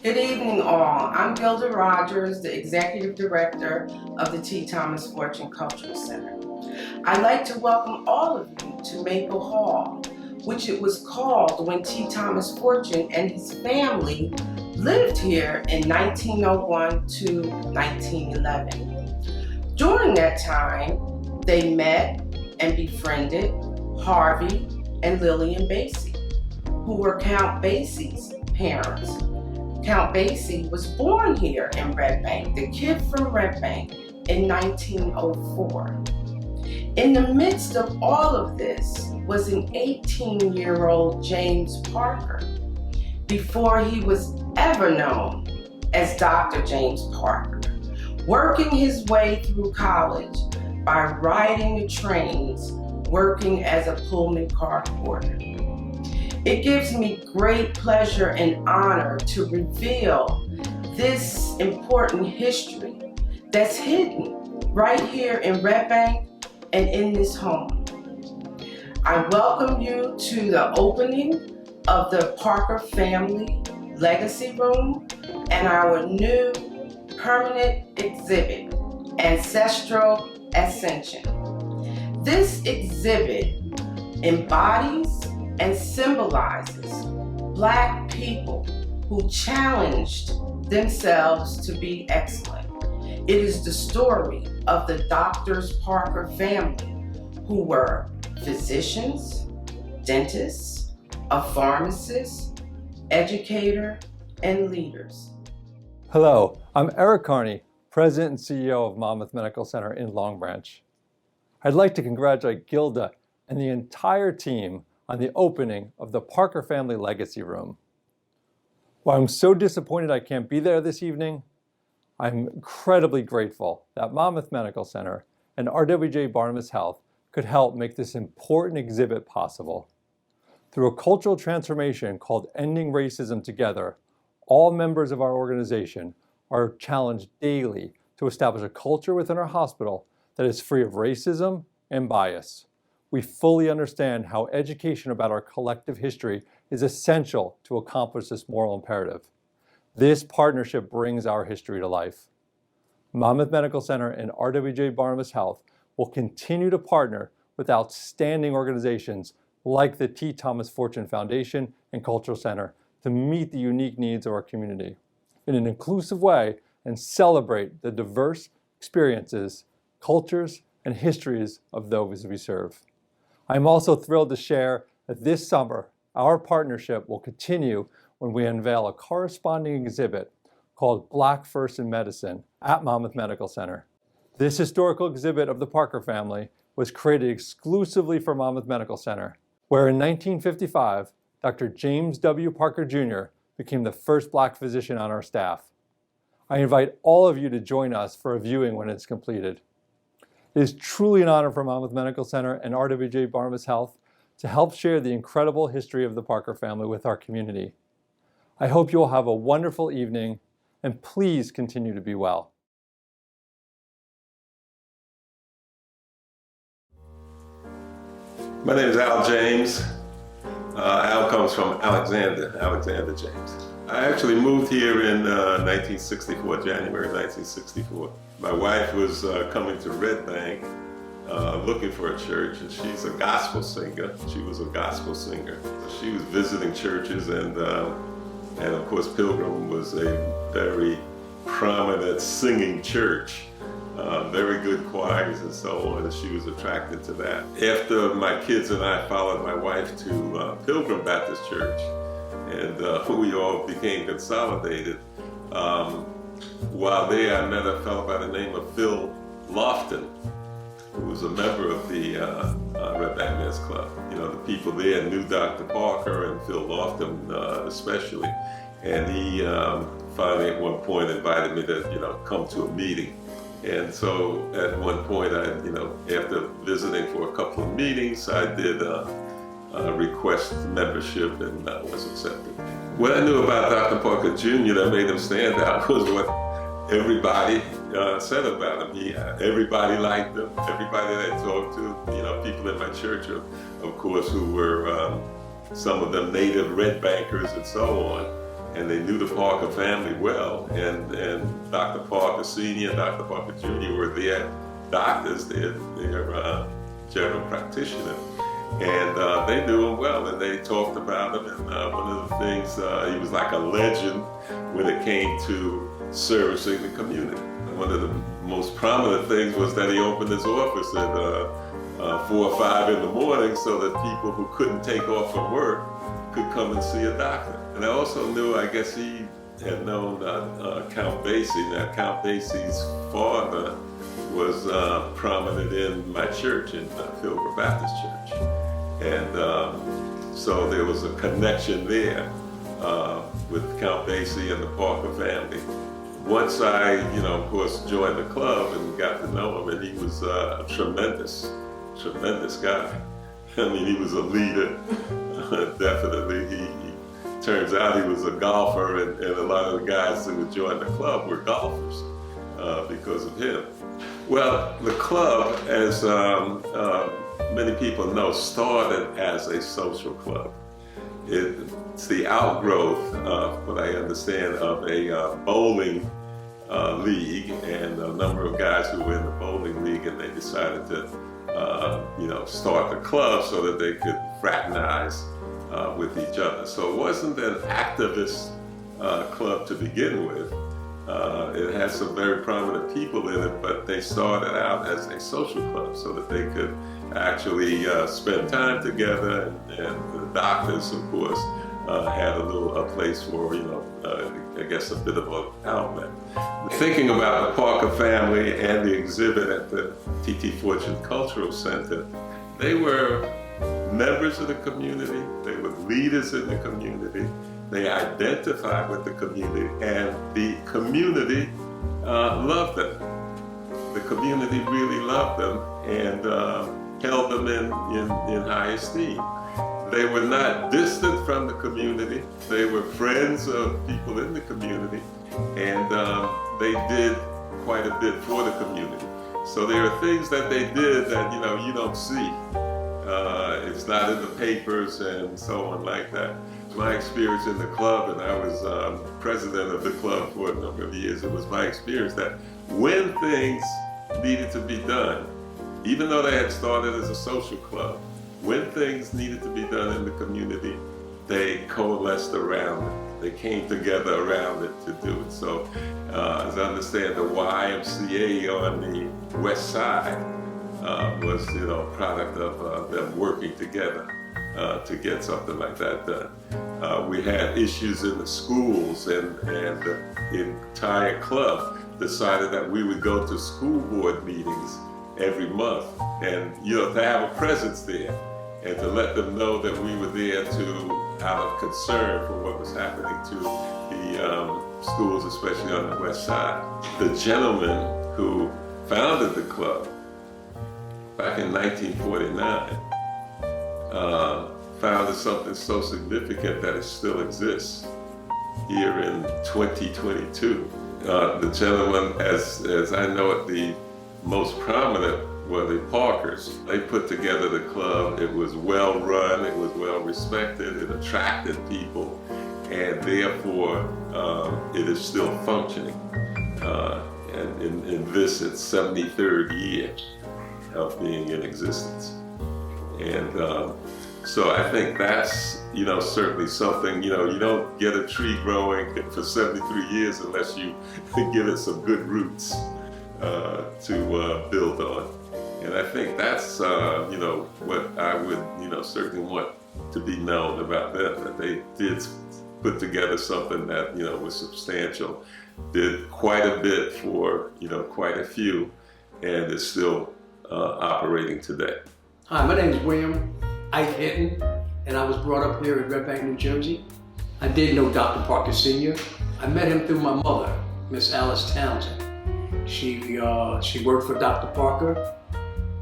Good evening, all. I'm Gilda Rogers, the Executive Director of the T. Thomas Fortune Cultural Center. I'd like to welcome all of you to Maple Hall, which it was called when T. Thomas Fortune and his family lived here in 1901 to 1911. During that time, they met and befriended Harvey and Lillian Basie, who were Count Basie's parents. Count Basie was born here in Red Bank, the kid from Red Bank, in 1904. In the midst of all of this was an 18-year-old James Parker, before he was ever known as Dr. James Parker, working his way through college by riding the trains, working as a Pullman car porter. It gives me great pleasure and honor to reveal this important history that's hidden right here in Red Bank and in this home. I welcome you to the opening of the Parker Family Legacy Room and our new permanent exhibit, Ancestral Ascension. This exhibit embodies and symbolizes Black people who challenged themselves to be excellent. It is the story of the Doctors Parker family, who were physicians, dentists, a pharmacist, educator, and leaders. Hello, I'm Eric Carney, President and CEO of Monmouth Medical Center in Long Branch. I'd like to congratulate Gilda and the entire team on the opening of the Parker Family Legacy Room. While I'm so disappointed I can't be there this evening, I'm incredibly grateful that Monmouth Medical Center and RWJ Barnabas Health could help make this important exhibit possible. Through a cultural transformation called Ending Racism Together, all members of our organization are challenged daily to establish a culture within our hospital that is free of racism and bias. We fully understand how education about our collective history is essential to accomplish this moral imperative. This partnership brings our history to life. Monmouth Medical Center and RWJ Barnabas Health will continue to partner with outstanding organizations like the T. Thomas Fortune Foundation and Cultural Center to meet the unique needs of our community in an inclusive way and celebrate the diverse experiences, cultures, and histories of those we serve. I'm also thrilled to share that this summer, our partnership will continue when we unveil a corresponding exhibit called Black First in Medicine at Monmouth Medical Center. This historical exhibit of the Parker family was created exclusively for Monmouth Medical Center, where in 1955, Dr. James W. Parker Jr. became the first Black physician on our staff. I invite all of you to join us for a viewing when it's completed. It is truly an honor for Monmouth Medical Center and RWJ Barnabas Health to help share the incredible history of the Parker family with our community. I hope you will have a wonderful evening, and please continue to be well. My name is Al James. Al comes from Alexander James. I actually moved here in 1964, January 1964. My wife was coming to Red Bank looking for a church, and she's a gospel singer. She was a gospel singer. So she was visiting churches, and of course Pilgrim was a very prominent singing church. Very good choirs and so on, and she was attracted to that. After my kids and I followed my wife to Pilgrim Baptist Church, and we all became consolidated. While there, I met a fellow by the name of Phil Lofton, who was a member of the Red Bank Men's Club. You know, the people there knew Dr. Parker and Phil Lofton especially, and he finally at one point invited me to, come to a meeting. And so at one point, after visiting for a couple of meetings, I did request membership and was accepted. What I knew about Dr. Parker Jr. that made him stand out was what everybody said about him. Everybody liked him. Everybody that I talked to, people in my church, of course, who were some of them native Red Bankers and so on. and they knew the Parker family well. And Dr. Parker Sr. and Dr. Parker Jr. were their doctors, their general practitioner. And they knew him well, and they talked about him. And one of the things, he was like a legend when it came to servicing the community. One of the most prominent things was that he opened his office at 4 or 5 in the morning so that people who couldn't take off from work could come and see a doctor. And I also knew, I guess he had known Count Basie. Now, Count Basie's father was prominent in my church, in Philbrook Baptist Church. And so there was a connection there with Count Basie and the Parker family. Once I, of course, joined the club and got to know him, and he was a tremendous guy. I mean, he was a leader, definitely. He turns out he was a golfer, and a lot of the guys who would join the club were golfers because of him. Well, the club, as many people know, started as a social club. It's the outgrowth, what I understand, of a bowling league, and a number of guys who were in the bowling league, and they decided to start the club so that they could fraternize with each other. So it wasn't an activist club to begin with. It had some very prominent people in it, but they started out as a social club so that they could actually spend time together, and the doctors, of course, had a place for, I guess, a bit of an outlet. Thinking about the Parker family and the exhibit at the T.T. Fortune Cultural Center, they were members of the community, they were leaders in the community, they identified with the community, and the community loved them. The community really loved them and held them in high esteem. They were not distant from the community. They were friends of people in the community, and they did quite a bit for the community. So there are things that they did that you don't see. It's not in the papers and so on like that. My experience in the club, and I was president of the club for a number of years, it was my experience that when things needed to be done, even though they had started as a social club, when things needed to be done in the community, they coalesced around it. They came together around it to do it. So, as I understand, the YMCA on the west side was, a product of them working together to get something like that done. We had issues in the schools, and the entire club decided that we would go to school board meetings every month, and to have a presence there, and to let them know that we were there out of concern for what was happening to the schools, especially on the west side. The gentleman who founded the club back in 1949 founded something so significant that it still exists here in 2022. The gentleman, as I know it, the most prominent were the Parkers. They put together the club. It was well run, it was well respected, it attracted people, and therefore it is still functioning. And in this, its 73rd year of being in existence. And so I think that's, certainly something, you don't get a tree growing for 73 years unless you give it some good roots to build on. And I think that's, what I would, certainly want to be known about them, that they did put together something that, was substantial, did quite a bit for, quite a few, and is still operating today. Hi, my name is William I Hinton, and I was brought up here in Red Bank, New Jersey. I did know Dr. Parker Sr. I met him through my mother, Miss Alice Townsend. She worked for Dr. Parker,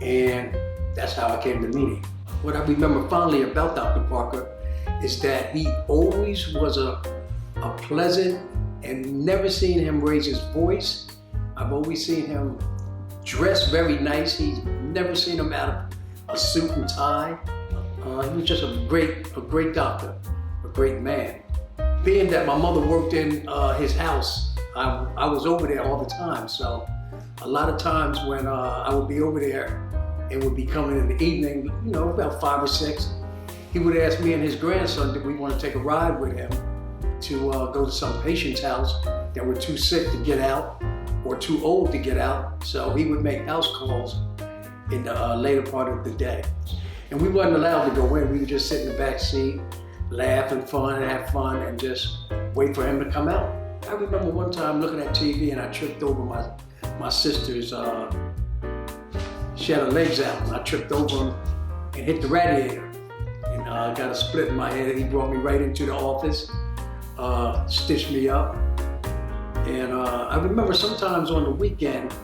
and that's how I came to meet him. What I remember fondly about Dr. Parker is that he always was a pleasant, and never seen him raise his voice. I've always seen him dressed very nice. He's never seen him out of a suit and tie. He was just a great doctor, a great man. being that my mother worked in his house, I was over there all the time. So a lot of times when I would be over there and would be coming in the evening, you know, about 5 or 6, he would ask me and his grandson, did we want to take a ride with him to go to some patient's house that were too sick to get out or too old to get out. So he would make house calls in the later part of the day. And we wasn't allowed to go in. We would just sit in the back seat, laugh and have fun, and just wait for him to come out. I remember one time looking at TV and I tripped over my sister's, she had her legs out, and I tripped over him and hit the radiator. And got a split in my head. He brought me right into the office, stitched me up. And I remember sometimes on the weekend,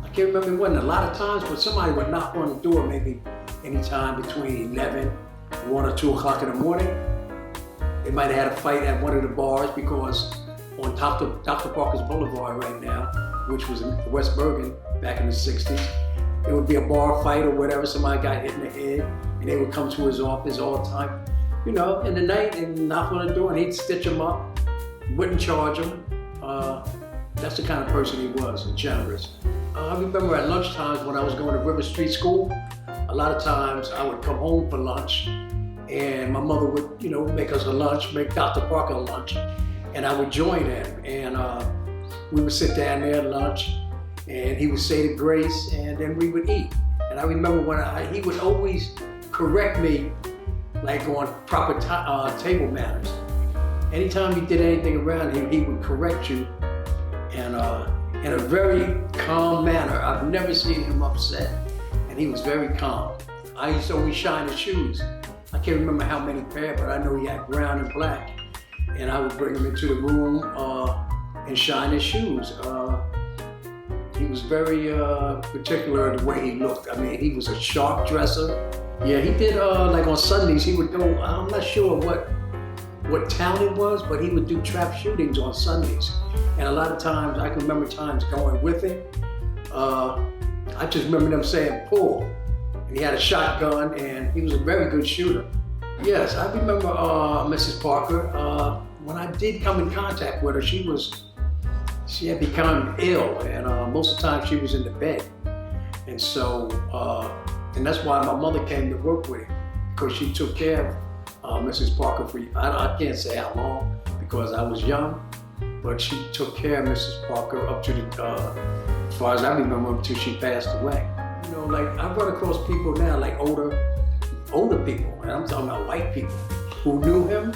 I can't remember, it wasn't a lot of times, but somebody would knock on the door maybe anytime between 11, 1 or 2 o'clock in the morning. They might have had a fight at one of the bars because on Dr. Parker's Boulevard right now, which was in West Bergen back in the 60s, it would be a bar fight or whatever. Somebody got hit in the head and they would come to his office all the time, you know, in the night and knock on the door and he'd stitch them up, wouldn't charge them. That's the kind of person he was, generous. I remember at lunchtimes when I was going to River Street School, a lot of times I would come home for lunch and my mother would, you know, make us a lunch, make Dr. Parker a lunch, and I would join him. And we would sit down there at lunch and he would say the grace and then we would eat. And I remember when he would always correct me like on proper table manners. Anytime he did anything around him, he would correct you and in a very calm manner. I've never seen him upset, and he was very calm. I used to always shine his shoes. I can't remember how many pair, but I know he had brown and black. And I would bring him into the room and shine his shoes. He was very particular in the way he looked. I mean, he was a sharp dresser. Yeah, he did, like on Sundays, he would go, I'm not sure what town it was, but he would do trap shootings on Sundays. And a lot of times, I can remember times going with him. I just remember them saying, pull. And he had a shotgun, and he was a very good shooter. Yes, I remember Mrs. Parker. When I did come in contact with her, she had become ill, and most of the time she was in the bed. And so, and that's why my mother came to work with him, because she took care of Mrs. Parker for, I can't say how long, because I was young, but she took care of Mrs. Parker up to as far as I remember, until she passed away. You know, like I run across people now, like older people, and I'm talking about white people, who knew him,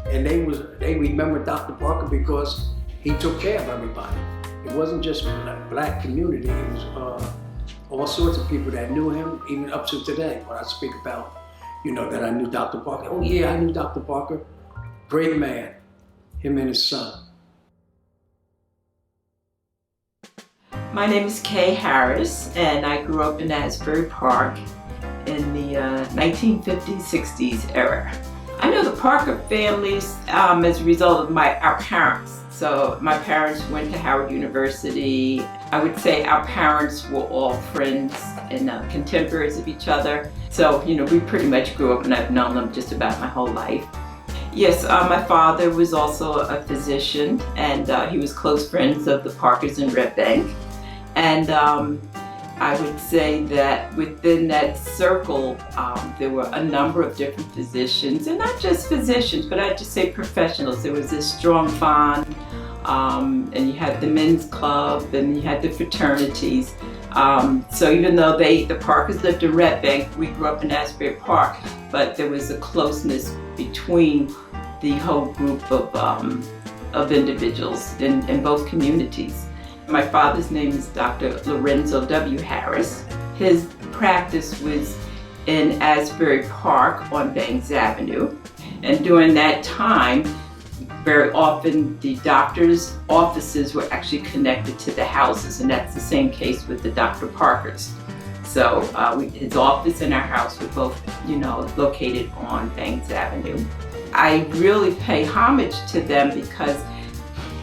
and they remember Dr. Parker because he took care of everybody. It wasn't just a black community, it was all sorts of people that knew him, even up to today, when I speak about, you know, that I knew Dr. Parker. Oh yeah, I knew Dr. Parker. Great man, him and his son. My name is Kay Harris, and I grew up in Asbury Park in the 1950s, 60s era. I know the Parker families as a result of our parents. So my parents went to Howard University. I would say our parents were all friends and contemporaries of each other. So, you know, we pretty much grew up and I've known them just about my whole life. Yes, my father was also a physician, and he was close friends of the Parkers in Red Bank. And I would say that within that circle, there were a number of different physicians, and not just physicians, but I'd just say professionals. There was this strong bond, and you had the men's club, and you had the fraternities. So even though the Parkers lived in Red Bank, we grew up in Asbury Park, but there was a closeness between the whole group of individuals in both communities. My father's name is Dr. Lorenzo W. Harris. His practice was in Asbury Park on Bangs Avenue. And during that time, very often the doctor's offices were actually connected to the houses, and that's the same case with the Dr. Parkers. So his office and our house were both, you know, located on Bangs Avenue. I really pay homage to them because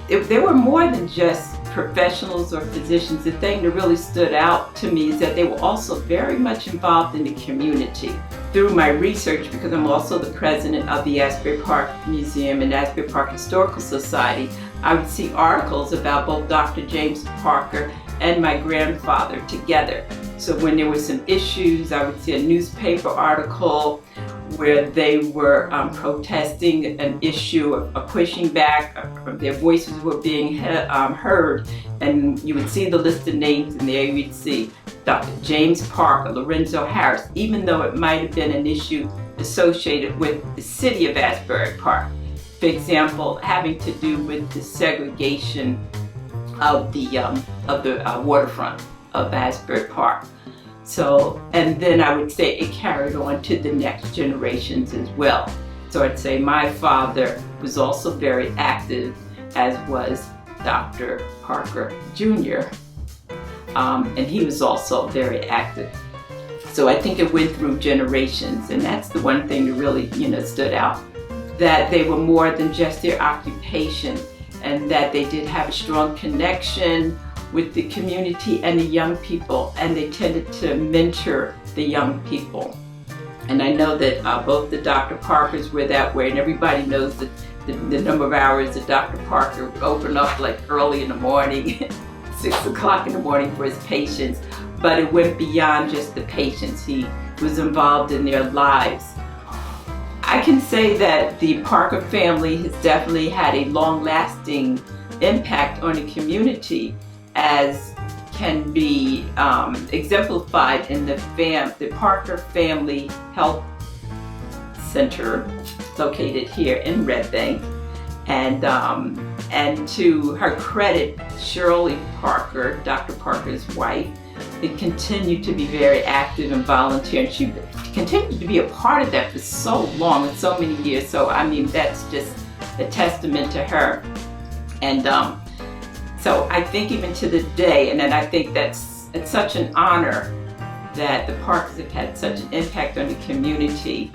they were more than just professionals or physicians. The thing that really stood out to me is that they were also very much involved in the community. through my research, because I'm also the president of the Asbury Park Museum and Asbury Park Historical Society, I would see articles about both Dr. James Parker and my grandfather together. So when there were some issues, I would see a newspaper article where they were protesting an issue, of pushing back, their voices were being heard, and you would see the list of names, and there you would see Dr. James Parker, Lorenzo Harris, even though it might have been an issue associated with the city of Asbury Park. For example, having to do with the segregation of the waterfront of Asbury Park. So, and then I would say it carried on to the next generations as well. So I'd say my father was also very active, as was Dr. Parker Jr. And he was also very active. So I think it went through generations, and that's the one thing that really, stood out, that they were more than just their occupation, and that they did have a strong connection with the community and the young people, and they tended to mentor the young people. And I know that both the Dr. Parkers were that way, and everybody knows that the number of hours that Dr. Parker would open up like early in the morning, 6 o'clock in the morning for his patients, but it went beyond just the patients. He was involved in their lives. I can say that the Parker family has definitely had a long-lasting impact on the community, as can be exemplified in the Parker Family Health Center located here in Red Bank. And to her credit, Shirley Parker, Dr. Parker's wife, it continued to be very active and volunteer, and she continued to be a part of that for so long and so many years. So I mean, that's just a testament to her. And so I think even to the day, and then I think it's such an honor that the Parkers have had such an impact on the community,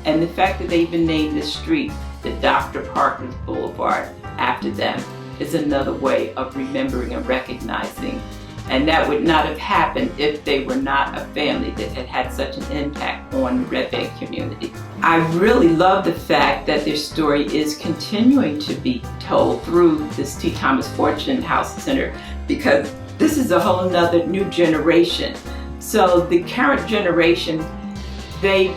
and the fact that they even named the street the Dr. Parker's Boulevard after them is another way of remembering and recognizing. And that would not have happened if they were not a family that had had such an impact on the Red Bank community. I really love the fact that their story is continuing to be told through this T. Thomas Fortune House Center, because this is a whole nother new generation. So the current generation, they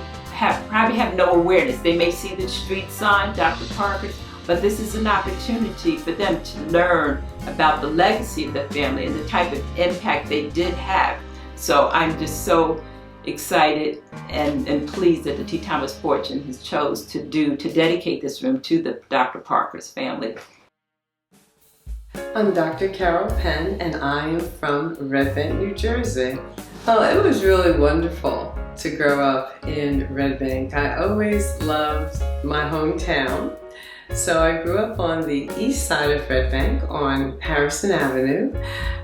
probably have no awareness. They may see the street sign, Dr. Parker's, but this is an opportunity for them to learn about the legacy of the family and the type of impact they did have. So I'm just so excited and pleased that the T. Thomas Fortune has chose to dedicate this room to the Dr. Parker's family. I'm Dr. Carol Penn, and I am from Red Bank, New Jersey. Well, it was really wonderful to grow up in Red Bank. I always loved my hometown. So I grew up on the east side of Red Bank on Harrison Avenue.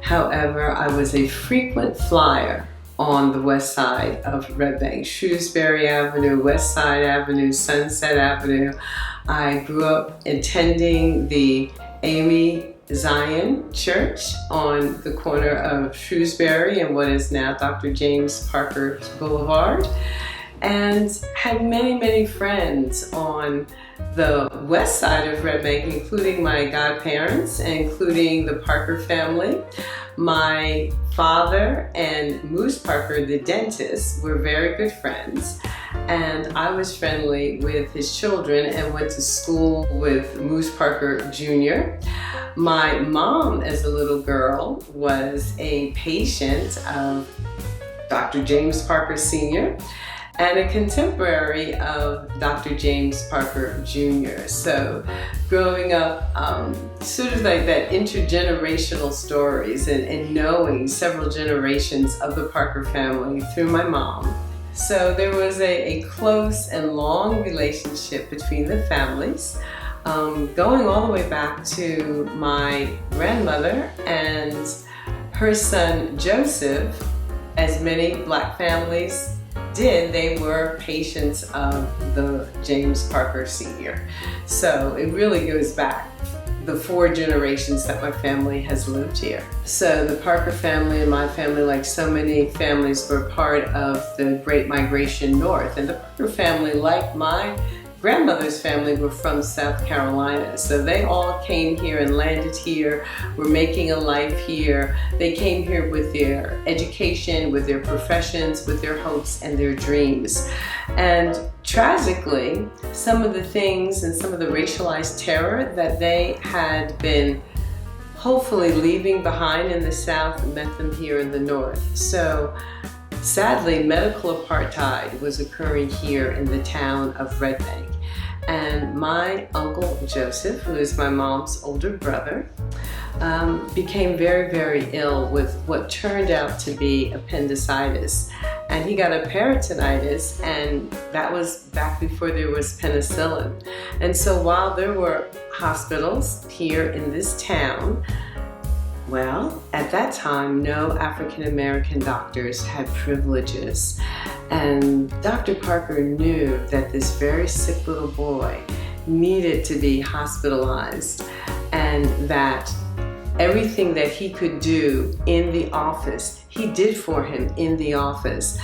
However, I was a frequent flyer on the west side of Red Bank, Shrewsbury Avenue, West Side Avenue, Sunset Avenue. I grew up attending the Amy Zion Church on the corner of Shrewsbury and what is now Dr. James Parker Boulevard, and had many, many friends on the west side of Red Bank, including my godparents, including the Parker family. My father and Moose Parker, the dentist, were very good friends, and I was friendly with his children and went to school with Moose Parker Jr. My mom, as a little girl, was a patient of Dr. James Parker Sr. and a contemporary of Dr. James Parker Jr. So growing up, sort of like that intergenerational stories and knowing several generations of the Parker family through my mom. So there was a close and long relationship between the families, going all the way back to my grandmother and her son Joseph. As many black families did, they were patients of the James Parker Sr. So it really goes back the 4 generations that my family has lived here. So the Parker family and my family, like so many families, were part of the Great Migration North. And the Parker family, like my grandmother's family, were from South Carolina. So they all came here and landed here, were making a life here. They came here with their education, with their professions, with their hopes and their dreams. And tragically, some of the things and some of the racialized terror that they had been hopefully leaving behind in the South met them here in the North. So sadly, medical apartheid was occurring here in the town of Red Bank. And my uncle Joseph, who is my mom's older brother, became very, very ill with what turned out to be appendicitis. And he got a peritonitis, and that was back before there was penicillin. And so while there were hospitals here in this town, well, at that time, no African American doctors had privileges. And Dr. Parker knew that this very sick little boy needed to be hospitalized, and that everything that he could do in the office, he did for him in the office.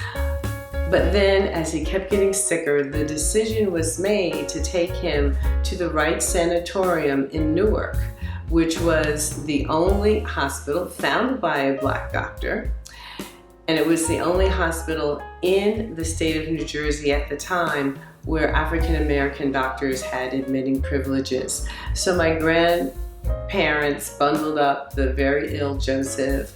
But then as he kept getting sicker, the decision was made to take him to the Wright Sanatorium in Newark, which was the only hospital founded by a black doctor. And it was the only hospital in the state of New Jersey at the time where African American doctors had admitting privileges. So my grandparents bundled up the very ill Joseph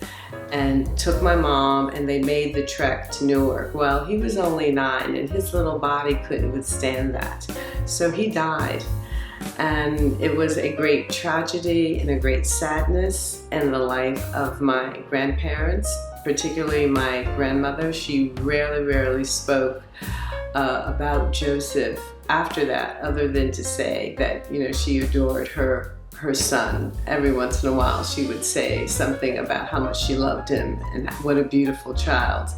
and took my mom, and they made the trek to Newark. Well, he was only 9 and his little body couldn't withstand that. So he died. And it was a great tragedy and a great sadness in the life of my grandparents, particularly my grandmother. She rarely spoke about Joseph after that, other than to say that, you know, she adored her son. Every once in a while she would say something about how much she loved him and what a beautiful child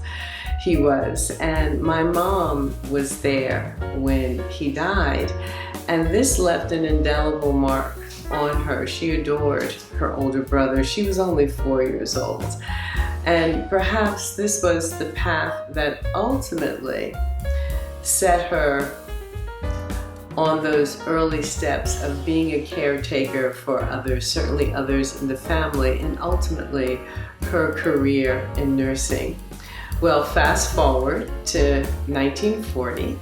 he was. And my mom was there when he died, and this left an indelible mark on her. She adored her older brother. She was only 4 years old. And perhaps this was the path that ultimately set her on those early steps of being a caretaker for others, certainly others in the family, and ultimately her career in nursing. Well, fast forward to 1940,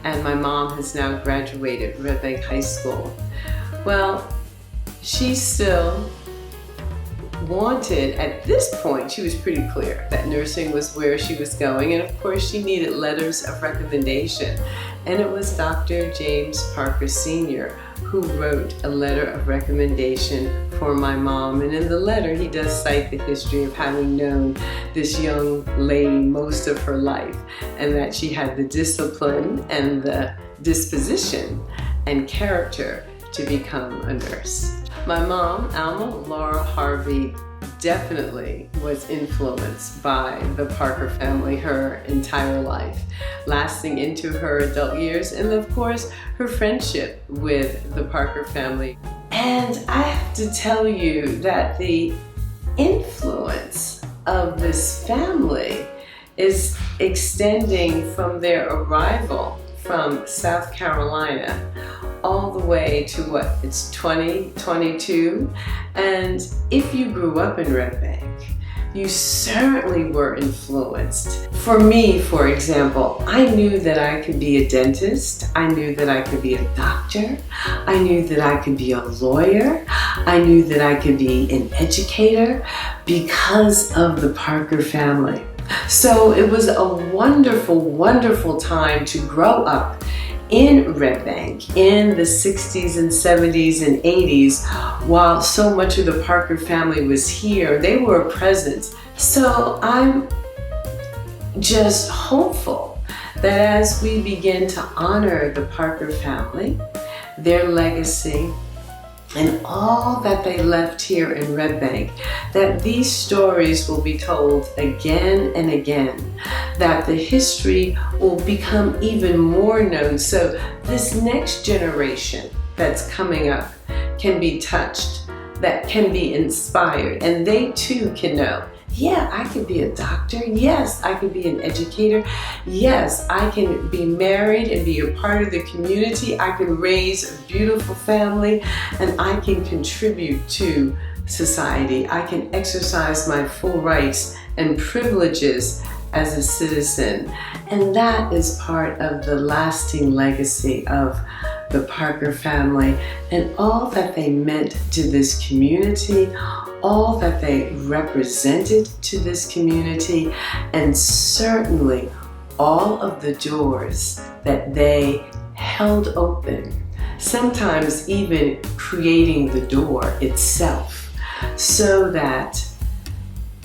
and my mom has now graduated Red Bank High School. Well, she still wanted, at this point, she was pretty clear that nursing was where she was going, and of course she needed letters of recommendation. And it was Dr. James Parker Sr. who wrote a letter of recommendation for my mom. And in the letter, he does cite the history of having known this young lady most of her life, and that she had the discipline and the disposition and character to become a nurse. My mom, Alma Laura Harvey, definitely was influenced by the Parker family her entire life, lasting into her adult years, and of course her friendship with the Parker family. And I have to tell you that the influence of this family is extending from their arrival from South Carolina all the way to what, it's 2022. And if you grew up in Red Bank, you certainly were influenced. For me, for example, I knew that I could be a dentist. I knew that I could be a doctor. I knew that I could be a lawyer. I knew that I could be an educator because of the Parker family. So it was a wonderful, wonderful time to grow up in Red Bank in the 60s and 70s and 80s, while so much of the Parker family was here. They were a presence. So I'm just hopeful that as we begin to honor the Parker family, their legacy, and all that they left here in Red Bank, that these stories will be told again and again, that the history will become even more known, so this next generation that's coming up can be touched, that can be inspired, and they too can know, yeah, I could be a doctor. Yes, I could be an educator. Yes, I can be married and be a part of the community. I can raise a beautiful family, and I can contribute to society. I can exercise my full rights and privileges as a citizen. And that is part of the lasting legacy of the Parker family and all that they meant to this community, all that they represented to this community, and certainly all of the doors that they held open, sometimes even creating the door itself, so that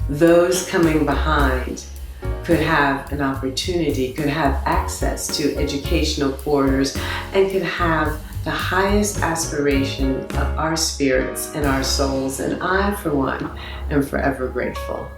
those coming behind could have an opportunity, could have access to educational corridors, and could have the highest aspiration of our spirits and our souls. And I, for one, am forever grateful.